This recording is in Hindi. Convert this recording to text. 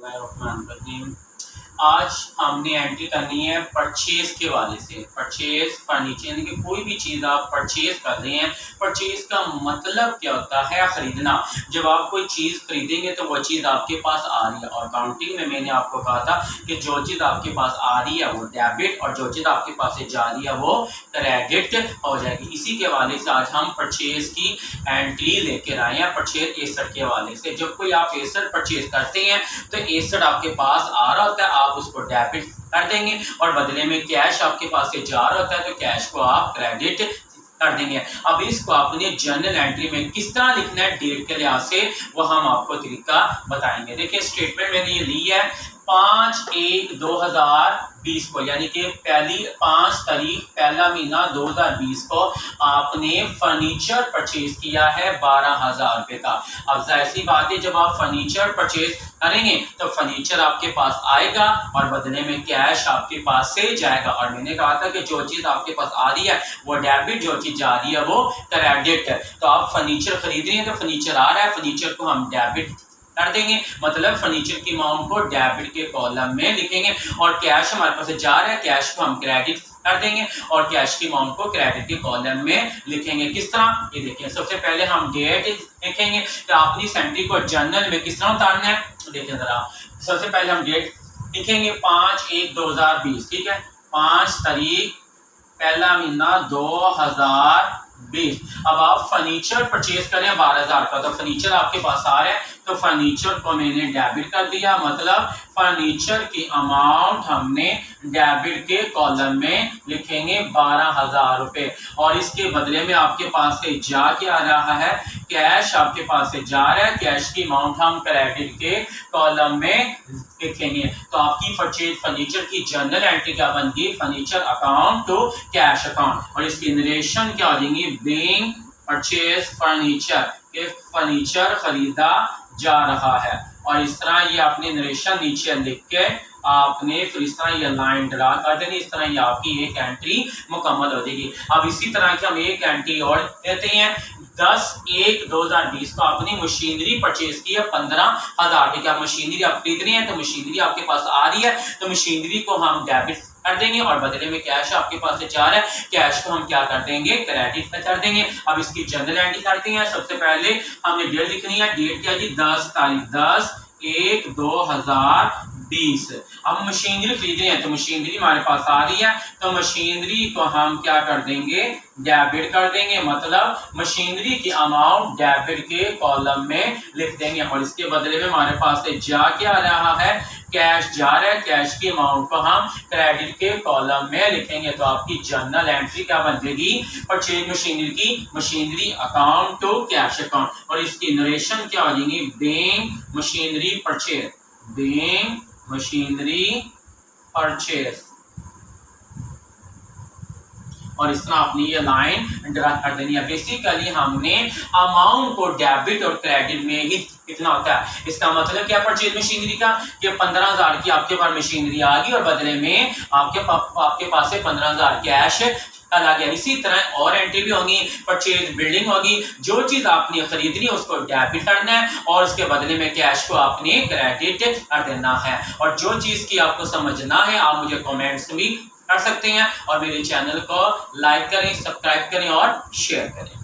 बिस्मिल्लाहिर्रहमानिर्रहीम। आज हमने एंट्री करनी है परचेज के वाले से। परचेज फर्नीचर यानी कि कोई भी चीज़ आप परचेज कर रहे हैं। परचेज का मतलब क्या होता है? खरीदना। जब आप कोई चीज़ खरीदेंगे तो वो चीज़ आपके पास आ रही है, और काउंटिंग में मैंने आपको कहा था कि जो चीज़ आपके पास आ रही है वो डेबिट और जो चीज़ आपके पास से जा रही है वो क्रेडिट हो जाएगी। इसी के हवाले से आज हम परचेज की एंट्री लेकर आए हैं परचेज एसेट के हवाले से। जब कोई आप एसेट परचेज करते हैं तो एसेट आपके पास आ रहा होता है, आप उसको डेबिट कर देंगे, और बदले में कैश आपके पास से जा रहा होता है तो कैश को आप क्रेडिट कर देंगे। अब इसको आपने जर्नल एंट्री में किस तरह लिखना है डेट के लिहाज से, वो हम आपको तरीका बताएंगे। देखिए स्टेटमेंट मैंने ये ली है 5/1/2020 को, यानी कि 5 तारीख पहला महीना 2020 को आपने फर्नीचर परचेज किया है 12,000 रुपये का। अब जाहिर सी बात है, जब आप फर्नीचर परचेज करेंगे तो फर्नीचर आपके पास आएगा और बदले में कैश आपके पास से जाएगा। और मैंने कहा था कि जो चीज़ आपके पास आ रही है वो डेबिट, जो चीज़ जा रही है वो क्रेडिट। तो आप फर्नीचर खरीद रहे हैं तो फर्नीचर आ रहा है, फर्नीचर को हम डेबिट कर देंगे, मतलब फर्नीचर की अमाउंट को डेबिट के कॉलम में लिखेंगे, और कैश हमारे पास जा रहा है, कैश को हम क्रेडिट कर देंगे और कैश की अमाउंट को क्रेडिट के कॉलम में लिखेंगे। किस तरह? ये देखिए, सबसे पहले हम डेट लिखेंगे कि आपने इस एंट्री को जर्नल में किस तरह उतारना है। देखिए जरा, सबसे पहले हम डेट लिखेंगे 5/1/2020, ठीक है, 5 तारीख पहला महीना 2020। अब आप फर्नीचर परचेज करें 12,000 का, तो फर्नीचर आपके पास आ रहा है तो फर्नीचर को मैंने डेबिट कर दिया, मतलब फर्नीचर की अमाउंट हमने डेबिट के कॉलम में लिखेंगे 12,000 रुपये, और इसके बदले में आपके पास से जा के आ रहा है, कैश आपके पास से जा रहा है, कैश की अमाउंट हम क्रेडिट के कॉलम में लिखेंगे। तो आपकी परचेज फर्नीचर की जर्नल एंट्री क्या बन गई? Furniture account to cash account, और इसकी नरेशन क्या हो जाएंगी? बीइंग परचेज फर्नीचर, के फर्नीचर खरीदा जा रहा है। और इस तरह ये आपने नरेशन नीचे लिख के आपने फिर इस तरह ये लाइन ड्रा कर देनी, इस तरह ये आपकी एक एंट्री मुकम्मल हो जाएगी। अब इसी तरह की हम एक एंट्री और देते हैं 10/1/2020 को आपने मशीनरी परचेज की है 15,000 रुपये की। आप मशीनरी आप खरीद रहे हैं तो मशीनरी आपके पास आ रही है तो मशीनरी को हम डेबिट कर देंगे, और बदले में कैश आपके पास से जा रहा है, कैश को हम क्या कर देंगे? क्रेडिट कर देंगे। अब इसकी जनरल एंट्री करते हैं। सबसे पहले हमने डेट लिखनी है, डेट क्या जी? 10 तारीख 10/1/2020। अब मशीनरी खरीद रहे हैं तो मशीनरी हमारे पास आ रही है तो मशीनरी को हम क्या कर देंगे? डेबिट कर देंगे, मतलब मशीनरी की अमाउंट डेबिट के कॉलम में लिख देंगे, और इसके बदले में हमारे पास से जा के आ रहा है, कैश जा रहा है, कैश की अमाउंट को हम क्रेडिट के कॉलम में लिखेंगे। तो आपकी जर्नल एंट्री क्या बन जाएगी? परचेज मशीनरी की machinery account to cash account, और इसकी नरेशन क्या हो जाएगी? Being machinery purchase, being machinery purchase, और इस तरह आपने ये लाइन ड्रा कर देनी है। बेसिकली हमने अमाउंट को डेबिट और क्रेडिट में ही कितना होता है, इसका मतलब क्या परचेज मशीनरी का? कि 15,000 की आपके पास मशीनरी आ गई और बदले में आपके पास से 15,000 कैश आ गया। इसी तरह और एंट्री भी होंगी, परचेज बिल्डिंग होगी, जो चीज आपने खरीदनी है उसको डेबिट करना है और उसके बदले में कैश को आपने क्रेडिट कर देना है। और जो चीज की आपको समझना है आप मुझे कमेंट्स भी कर सकते हैं, और मेरे चैनल को लाइक करें, सब्सक्राइब करें और शेयर करें।